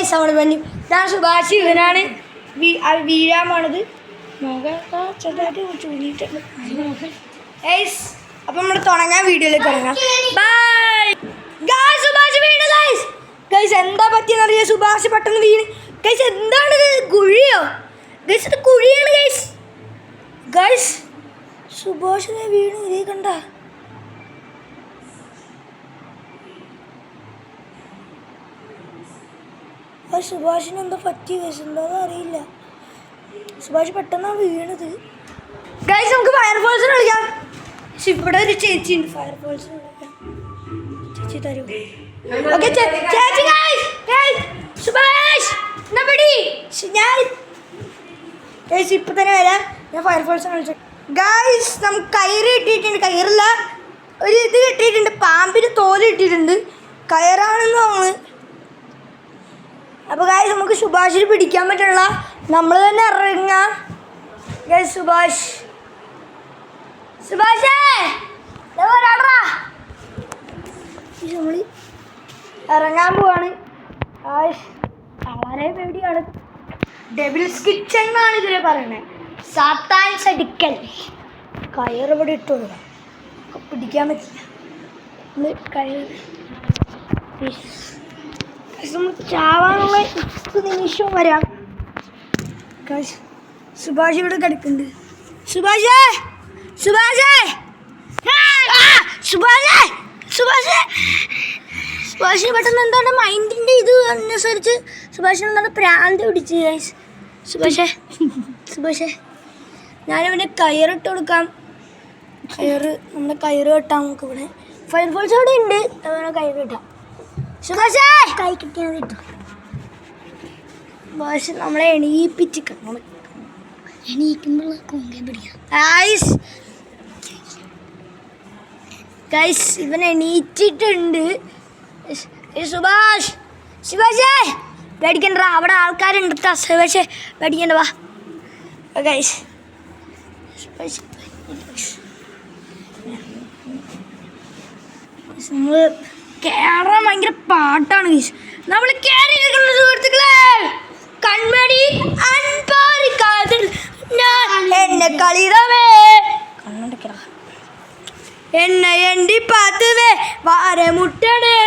Guys നമ്മൾ പറഞ്ഞു ഞാൻ സുഭാഷ് ഇവനാണ് വീഴാൻ പോണത് ചെറുതായിട്ട് ചൂണ്ടിയിട്ടുണ്ട് ഗൈസ്. അപ്പം നമ്മൾ തുടങ്ങാൻ വീഡിയോയിലേക്ക് തുടങ്ങാം. Bye guys. സുഭാഷ് വീണ് ഗൈസ്. ഗൈസ് എന്താ പറ്റിയെന്നറിയാം, സുഭാഷ് പെട്ടെന്ന് വീണ് ഗൈസ്. എന്താണിത്, കുഴിയോ ഗൈസ്? ഇത് കുഴിയാണ് ഗൈസ്. ഗൈസ് സുഭാഷ് വീണു, ഇതേ കണ്ട. സുഭാഷിന് എന്താ പറ്റി ഗൈസ്, എന്താ അറിയില്ല. സുഭാഷ് പെട്ടെന്നാണ് വീണത് ഗൈസ്. നമുക്ക് ഫയർഫോഴ്സിന് വിളിക്കാം. പക്ഷെ ഇവിടെ ഒരു ചേച്ചി ഉണ്ട്, ഫയർഫോഴ്സിന് വിളിക്കാം. ചേച്ചി തരൂ. ഓക്കെ ചേച്ചി. സുഭാഷ് ഞാൻ ഗൈസ് ഇപ്പം തന്നെ വരാം. ഞാൻ ഫയർഫോഴ്സിനെ വിളിച്ചു. ഗൈസ് നമുക്ക് കയറ് കിട്ടിയിട്ടുണ്ട്. കയറില്ല, ഒരു ഇത് കിട്ടിയിട്ടുണ്ട്, പാമ്പിന് തോല് കിട്ടിയിട്ടുണ്ട്. കയറാണെന്ന് തോന്നുന്നു. അപ്പോൾ ഗൈസ് നമുക്ക് സുഭാഷിന് പിടിക്കാൻ പറ്റുള്ള നമ്മൾ തന്നെ ഇറങ്ങാം ഗൈസ്. സുഭാഷേ വരാടാ. നമ്മൾ ഇറങ്ങാൻ പോവാണ്. വളരെ പേടിയാണ്. ഡെവിൾസ് കിച്ചൺ എന്നാണ് ഇതിൽ പറയുന്നത്. സാത്താൻസ് അടുക്കൽ. കയറിവിടെ ഇട്ടു പിടിക്കാൻ പറ്റില്ല. നമ്മൾ കയറി നമ്മൾ ചാവാനുള്ള നിമിഷവും വരാം. സുഭാഷ് ഇവിടെ കിടക്കുന്നുണ്ട്. സുഭാഷ് പെട്ടെന്ന് എന്താണ് മൈൻഡിൻ്റെ ഇത് അനുസരിച്ച് സുഭാഷിന് എന്താണ് പ്രാന്ത് പിടിച്ച് ഗൈസ്. സുഭാഷേ ഞാനവനെ കയറിട്ട് കൊടുക്കാം. നമ്മുടെ കയറ് കെട്ടാം. നമുക്ക് ഇവിടെ ഫയർഫോഴ്സ് അവിടെ ഉണ്ട്, അവനെ കയറ് കെട്ടാം. സുഭാഷേ കൈ കിട്ടിയാൽ കിട്ടും. സുഭാഷ് നമ്മളെ എണീപ്പിച്ചിക്കണം. എണീക്കുമ്പോൾ കൊങ്കൻ പിടിക്കാം ഗൈസ്. ഇവൻ എണീറ്റിട്ടുണ്ട്. സുഭാഷേ പേടിക്കണ്ട, അവിടെ ആൾക്കാരുണ്ട്. സുഭാഷേ പേടിക്കണ്ട, വാ ഗൈസ്. നമ്മൾ കയറാൻ ഭയങ്കര പാട്ടാണ് ഗൈസ്. നമ്മൾ കയറിയിരിക്കുന്ന സുഹൃത്തുക്കളെ, കൺമണി അൻപാരിക്കാതിൽ എന്നെ കളിതവേ കണ്ണടക്കറ എന്നെ എണ്ടി പാത്തുവേ വാരെ മുട്ടണേ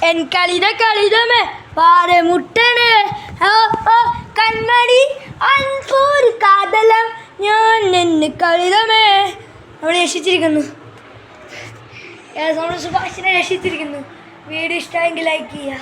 എൻ കളിതമേ വാരെ മുട്ടണേ. കൺമണി അൻപൂർ കാതലം ഞാൻ എന്നെ കളിതമേ. നമ്മൾ രക്ഷിച്ചിരിക്കുന്നു. നമ്മൾ സുഭാഷിനെ രക്ഷിച്ചിരിക്കുന്നു. വീഡിയോ ഇഷ്ടമെങ്കിൽ ലൈക്ക് ചെയ്യുക.